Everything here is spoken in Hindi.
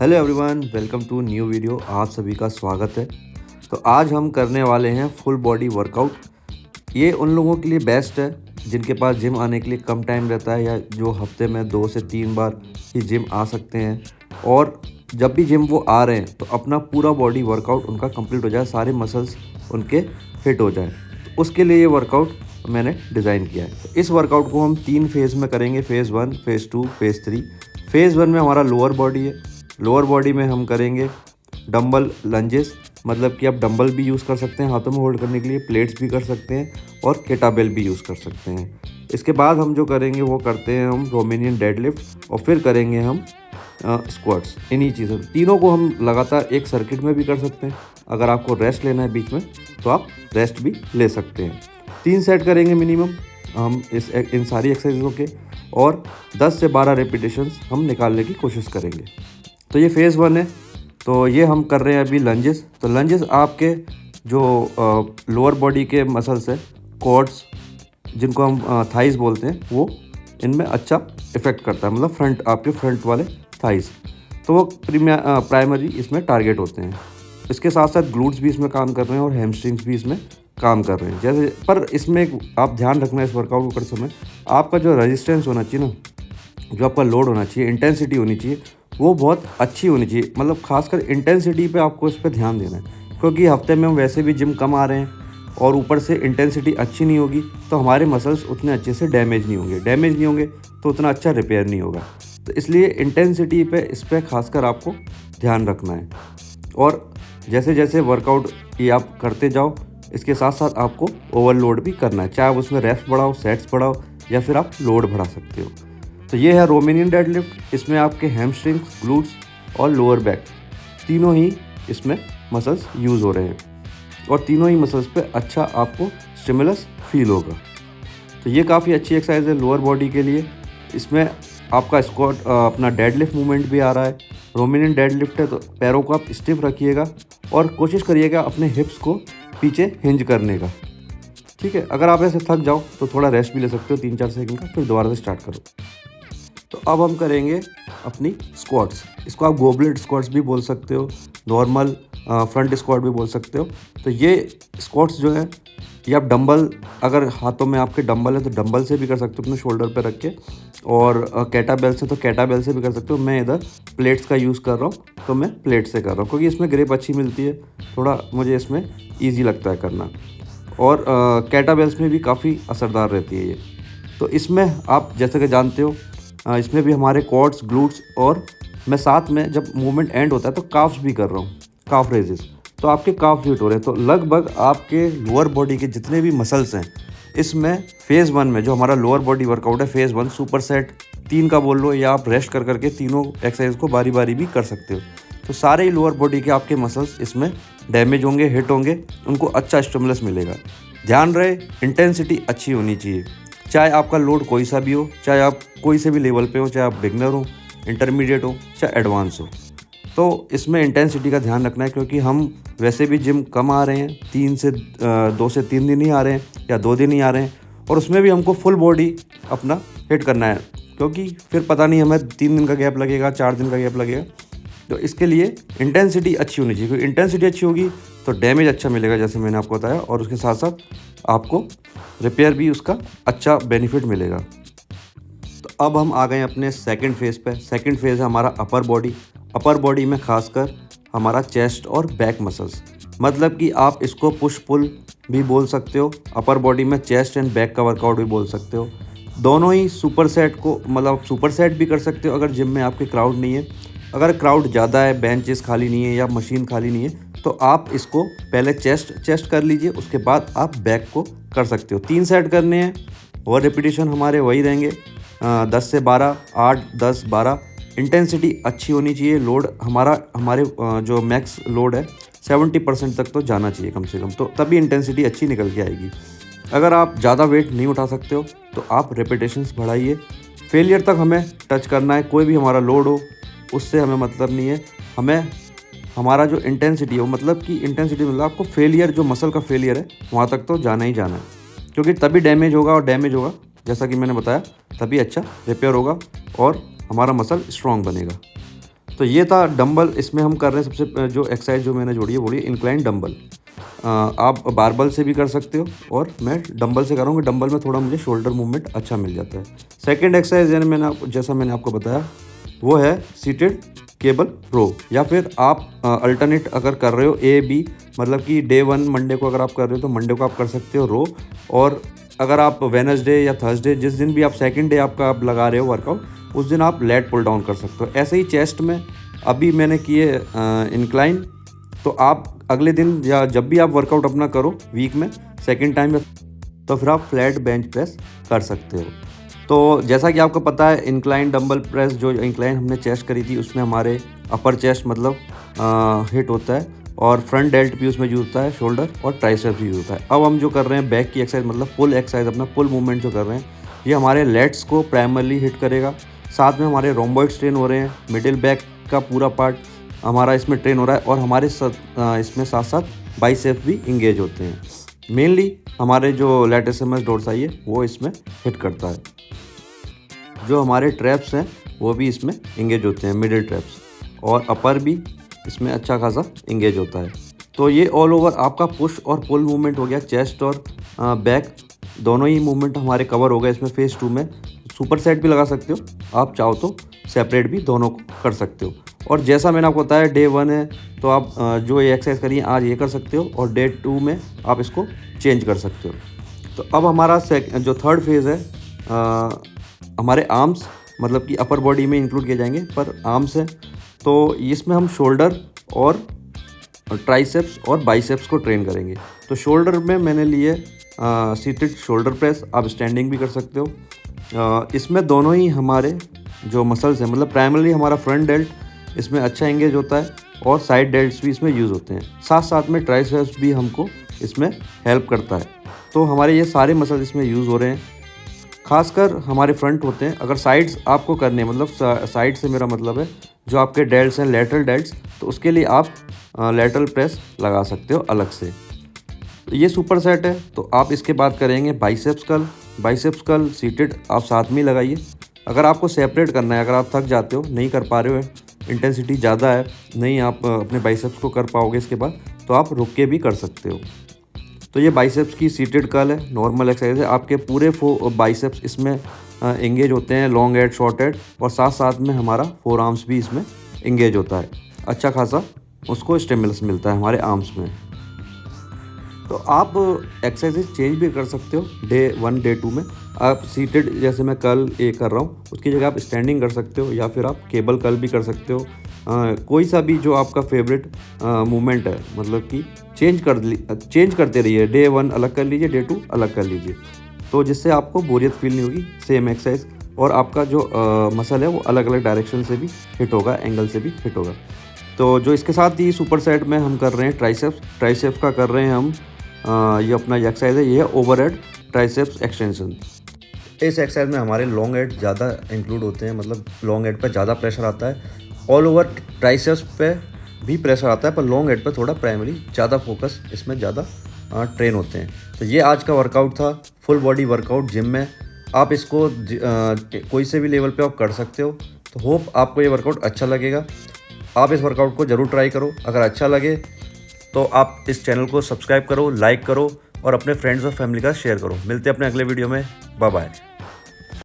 Hello everyone, welcome to new video. आप सभी का स्वागत है। तो आज हम करने वाले हैं फुल बॉडी वर्कआउट। ये उन लोगों के लिए बेस्ट है जिनके पास जिम आने के लिए कम टाइम रहता है या जो हफ्ते में 2 से 3 बार ही जिम आ सकते हैं, और जब भी जिम वो आ रहे हैं तो अपना पूरा बॉडी वर्कआउट उनका कंप्लीट हो जाए, सारे मसल्स उनके हिट हो जाए। तो उसके लिए ये वर्कआउट मैंने डिज़ाइन किया है। तो इस वर्कआउट को हम 3 फेज़ में करेंगे, फेज़ 1, फेज़ 2, फेज़ 3। फेज़ 1 में हमारा लोअर बॉडी है। लोअर बॉडी में हम करेंगे डंबल लंजेस, मतलब कि आप डंबल भी यूज़ कर सकते हैं हाथों में होल्ड करने के लिए, प्लेट्स भी कर सकते हैं और केटाबेल भी यूज़ कर सकते हैं। इसके बाद हम जो करेंगे वो करते हैं हम रोमेनियन डेडलिफ्ट, और फिर करेंगे हम स्क्वाट्स। इन्हीं चीज़ों तीनों को हम लगातार एक सर्किट में भी कर सकते हैं। अगर आपको रेस्ट लेना है बीच में तो आप रेस्ट भी ले सकते हैं। 3 सेट करेंगे मिनिमम हम इन सारी एक्सरसाइजों के, और 10 से 12 रेपिटेशंस हम निकालने की कोशिश करेंगे। तो ये फेज़ 1 है। तो ये हम कर रहे हैं अभी लंजेस। तो लंजेस आपके जो लोअर बॉडी के मसल्स हैं, क्वाड्स जिनको हम थाइस बोलते हैं, वो इनमें अच्छा इफ़ेक्ट करता है, मतलब आपके फ्रंट वाले थाइस। तो वो प्राइमरी इसमें टारगेट होते हैं। इसके साथ साथ ग्लूट्स भी इसमें काम कर रहे हैं और हैमस्ट्रिंग्स भी इसमें काम कर रहे हैं। जैसे पर इसमें आप ध्यान रखना इस वर्कआउट को करते समय, आपका जो रेजिस्टेंस होना चाहिए ना, जो आपका लोड होना चाहिए, इंटेंसिटी होनी चाहिए, वो बहुत अच्छी होनी चाहिए। मतलब खासकर इंटेंसिटी पे आपको इस पे ध्यान देना है, क्योंकि हफ्ते में हम वैसे भी जिम कम आ रहे हैं और ऊपर से इंटेंसिटी अच्छी नहीं होगी तो हमारे मसल्स उतने अच्छे से डैमेज नहीं होंगे तो उतना अच्छा रिपेयर नहीं होगा। तो इसलिए इंटेंसिटी पे इस पर खासकर आपको ध्यान रखना है। और जैसे जैसे वर्कआउट ये आप करते जाओ, इसके साथ साथ आपको ओवरलोड भी करना है, चाहे आप उसमें रेप्स बढ़ाओ, सेट्स बढ़ाओ, या फिर आप लोड बढ़ा सकते हो। तो ये है रोमेनियन डेडलिफ्ट। इसमें आपके हैमस्ट्रिंग्स, ग्लूट्स और लोअर बैक तीनों ही इसमें मसल्स यूज़ हो रहे हैं, और तीनों ही मसल्स पे अच्छा आपको स्टिमुलस फील होगा। तो ये काफ़ी अच्छी एक्सरसाइज है लोअर बॉडी के लिए। इसमें आपका स्क्वाट अपना डेडलिफ्ट मूवमेंट भी आ रहा है। रोमेनियन डेडलिफ्ट है तो पैरों को आप स्टिफ रखिएगा और कोशिश करिएगा अपने हिप्स को पीछे हिंज करने का। ठीक है, अगर आप ऐसे थक जाओ तो थोड़ा रेस्ट भी ले सकते हो 3-4 सेकंड का, फिर दोबारा से स्टार्ट करो। तो अब हम करेंगे अपनी स्क्वाट्स। इसको आप गोबलेट स्क्वाट्स भी बोल सकते हो, नॉर्मल फ्रंट स्क्वाट भी बोल सकते हो। तो ये स्क्वाट्स जो है ये आप डंबल, अगर हाथों में आपके डंबल है तो डंबल से भी कर सकते हो अपने शोल्डर पे रख के, और कैटाबेल से तो कैटाबेल से भी कर सकते हो। मैं इधर प्लेट्स का यूज़ कर रहा हूँ तो मैं प्लेट से कर रहा हूँ, क्योंकि इसमें ग्रिप अच्छी मिलती है, थोड़ा मुझे इसमें ईजी लगता है करना, और कैटाबेल्स में भी काफ़ी असरदार रहती है ये। तो इसमें आप जैसे कि जानते हो इसमें भी हमारे क्वाड्स, ग्लूट्स, और मैं साथ में जब मूवमेंट एंड होता है तो काफ्स भी कर रहा हूँ, काफ रेजेस। तो आपके काफ हिट हो रहे हैं। तो लगभग आपके लोअर बॉडी के जितने भी मसल्स हैं इसमें फेज़ 1 में जो हमारा लोअर बॉडी वर्कआउट है, फेज़ 1 सुपर सेट 3 का बोल लो, या आप रेस्ट कर करके तीनों एक्सरसाइज को बारी बारी भी कर सकते हो। तो सारे ही लोअर बॉडी के आपके मसल्स इसमें डैमेज होंगे, हिट होंगे, उनको अच्छा स्टिमुलस मिलेगा। ध्यान रहे इंटेंसिटी अच्छी होनी चाहिए, चाहे आपका लोड कोई सा भी हो, चाहे आप कोई से भी लेवल पे हो, चाहे आप बिगनर हो, इंटरमीडिएट हो, चाहे एडवांस हो। तो इसमें इंटेंसिटी का ध्यान रखना है, क्योंकि हम वैसे भी जिम कम आ रहे हैं, 2 से 3 दिन ही आ रहे हैं या 2 दिन ही आ रहे हैं, और उसमें भी हमको फुल बॉडी अपना हिट करना है, क्योंकि फिर पता नहीं हमें 3 दिन का गैप लगेगा, 4 दिन का गैप लगेगा। तो इसके लिए इंटेंसिटी अच्छी होनी चाहिए, क्योंकि इंटेंसिटी अच्छी होगी तो डैमेज अच्छा मिलेगा जैसे मैंने आपको बताया, और उसके साथ साथ आपको रिपेयर भी उसका अच्छा बेनिफिट मिलेगा। तो अब हम आ गए अपने सेकंड फेज़ पे। सेकंड फेज़ है हमारा अपर बॉडी। अपर बॉडी में खासकर हमारा चेस्ट और बैक मसल्स, मतलब कि आप इसको पुश पुल भी बोल सकते हो, अपर बॉडी में चेस्ट एंड बैक का वर्कआउट भी बोल सकते हो। दोनों ही सुपर सेट को, मतलब सुपर सेट भी कर सकते हो अगर जिम में आपके क्राउड नहीं है। अगर क्राउड ज़्यादा है, बेंचेस खाली नहीं है या मशीन खाली नहीं है, तो आप इसको पहले चेस्ट कर लीजिए, उसके बाद आप बैक को कर सकते हो। 3 सेट करने हैं और रिपीटेशन हमारे वही रहेंगे 10 से 12, 8, 10, 12। इंटेंसिटी अच्छी होनी चाहिए। लोड हमारे जो मैक्स लोड है 70% तक तो जाना चाहिए कम से कम, तो तभी इंटेंसिटी अच्छी निकल के आएगी। अगर आप ज़्यादा वेट नहीं उठा सकते हो तो आप रेपिटेशंस बढ़ाइए। फेलियर तक हमें टच करना है, कोई भी हमारा लोड हो उससे हमें मतलब नहीं है। हमें हमारा जो इंटेंसिटी हो, मतलब कि इंटेंसिटी मतलब आपको फेलियर, जो मसल का फेलियर है वहाँ तक तो जाना ही जाना है, क्योंकि तभी डैमेज होगा, और डैमेज होगा जैसा कि मैंने बताया तभी अच्छा रिपेयर होगा और हमारा मसल स्ट्रॉन्ग बनेगा। तो ये था डंबल। इसमें हम कर रहे हैं सबसे जो एक्सरसाइज जो मैंने जोड़ी है वो है इंक्लाइन डंबल। आप बारबल से भी कर सकते हो और मैं डंबल से कर रहा हूँ कि डंबल में थोड़ा मुझे शोल्डर मूवमेंट अच्छा मिल जाता है। सेकंड एक्सरसाइज जैसा मैंने आपको बताया वो है सीटेड केबल रो, या फिर आप अल्टरनेट अगर कर रहे हो ए बी, मतलब कि डे 1 मंडे को अगर आप कर रहे हो तो मंडे को आप कर सकते हो रो, और अगर आप वेडनेसडे या थर्सडे जिस दिन भी आप सेकंड डे आपका आप लगा रहे हो वर्कआउट उस दिन आप लेट पुल डाउन कर सकते हो। ऐसे ही चेस्ट में अभी मैंने किए इंक्लाइन, तो आप अगले दिन या जब भी आप वर्कआउट अपना करो वीक में सेकंड टाइम, तो फिर आप फ्लैट बेंच प्रेस कर सकते हो। तो जैसा कि आपको पता है इंक्लाइन डंबल प्रेस जो इंक्लाइन हमने चेस्ट करी थी उसमें हमारे अपर चेस्ट मतलब हिट होता है, और फ्रंट डेल्ट भी उसमें यूज होता है, शोल्डर और ट्राइसेप्स भी यूज होता है। अब हम जो कर रहे हैं बैक की एक्सरसाइज मतलब पुल एक्सरसाइज, अपना पुल मूवमेंट जो कर रहे हैं ये हमारे लेट्स को प्राइमरली हिट करेगा। साथ में हमारे रोम्बॉइड्स ट्रेन हो रहे हैं, मिडिल बैक का पूरा पार्ट हमारा इसमें ट्रेन हो रहा है, और हमारे इसमें साथ साथ बाइसेप्स भी इंगेज होते हैं। मेनली हमारे जो लैटिसिमस डोर्साई है वो इसमें हिट करता है। जो हमारे ट्रैप्स हैं वो भी इसमें इंगेज होते हैं, मिडिल ट्रैप्स, और अपर भी इसमें अच्छा खासा इंगेज होता है। तो ये ऑल ओवर आपका पुश और पुल मूवमेंट हो गया, चेस्ट और बैक दोनों ही मूवमेंट हमारे कवर हो गए इसमें। फेज 2 में सुपर सेट भी लगा सकते हो, आप चाहो तो सेपरेट भी दोनों को कर सकते हो। और जैसा मैंने आपको बताया डे 1 है तो आप जो ये एक्सरसाइज करिए आज ये कर सकते हो, और डे 2 में आप इसको चेंज कर सकते हो। तो अब हमारा जो थर्ड फेज़ है हमारे आर्म्स, मतलब कि अपर बॉडी में इंक्लूड किए जाएंगे पर आर्म्स है, तो इसमें हम शोल्डर और ट्राइसेप्स और बाइसेप्स को ट्रेन करेंगे। तो शोल्डर में मैंने लिए सीटेड शोल्डर प्रेस, आप स्टैंडिंग भी कर सकते हो। इसमें दोनों ही हमारे जो मसल्स हैं मतलब प्राइमरली हमारा फ्रंट डेल्ट इसमें अच्छा एंगेज होता है, और साइड डेल्ट्स भी इसमें यूज़ होते हैं। साथ साथ में ट्राइसेप्स भी हमको इसमें हेल्प करता है। तो हमारे ये सारे मसल्स इसमें यूज़ हो रहे हैं, खासकर हमारे फ्रंट होते हैं। अगर साइड्स आपको करने हैं, मतलब साइड से मेरा मतलब है जो आपके डेल्ट्स हैं लेटरल डेल्ट्स, तो उसके लिए आप लेटरल प्रेस लगा सकते हो अलग से। तो ये सुपर सेट है। तो आप इसके बाद करेंगे biceps curl. Biceps curl seated आप साथ में लगाइए। अगर आपको सेपरेट करना है, अगर आप थक जाते हो, नहीं कर पा रहे हो, इंटेंसिटी ज़्यादा है, नहीं आप अपने बाइसेप्स को कर पाओगे इसके बाद, तो आप रुक के भी कर सकते हो। तो ये बाइसेप्स की सीटेड कर्ल है, नॉर्मल एक्सरसाइज है। आपके पूरे बाइसेप्स इसमें इंगेज होते हैं, लॉन्ग हेड, शॉर्ट हेड, और साथ साथ में हमारा फोर आर्म्स भी इसमें इंगेज होता है। अच्छा खासा उसको स्टिमुलस मिलता है हमारे आर्म्स में। तो आप एक्सरसाइज चेंज भी कर सकते हो डे 1 डे 2 में। आप सीटेड जैसे मैं कर्ल ये कर रहा हूँ उसकी जगह आप स्टैंडिंग कर सकते हो, या फिर आप केबल कर्ल भी कर सकते हो। कोई सा भी जो आपका फेवरेट मूवमेंट है, मतलब कि चेंज करते रहिए। डे 1 अलग कर लीजिए, डे 2 अलग कर लीजिए, तो जिससे आपको बोरियत फील नहीं होगी। सेम एक्सरसाइज, और आपका जो मसल है वो अलग अलग डायरेक्शन से भी हिट होगा, एंगल से भी हिट होगा। तो जो इसके साथ ही सुपर सेट में हम कर रहे हैं ट्राइसेप्स का कर रहे हैं हम। ये अपना एक्सरसाइज है, ये है ओवरहेड ट्राइसेप्स एक्सटेंशन। इस एक्सरसाइज में हमारे लॉन्ग हेड ज़्यादा इंक्लूड होते हैं, मतलब लॉन्ग हेड पर ज़्यादा प्रेशर आता है। ऑल ओवर ट्राइसेप्स पे भी प्रेशर आता है, पर लॉन्ग हेड पर थोड़ा प्राइमरी ज़्यादा फोकस इसमें ज़्यादा ट्रेन होते हैं। तो ये आज का वर्कआउट था, फुल बॉडी वर्कआउट जिम में। आप इसको कोई से भी लेवल पे आप कर सकते हो। तो होप आपको ये वर्कआउट अच्छा लगेगा। आप इस वर्कआउट को ज़रूर ट्राई करो। अगर अच्छा लगे तो आप इस चैनल को सब्सक्राइब करो, लाइक करो, और अपने फ्रेंड्स और फैमिली का शेयर करो। मिलते हैं अपने अगले वीडियो में। Bye bye.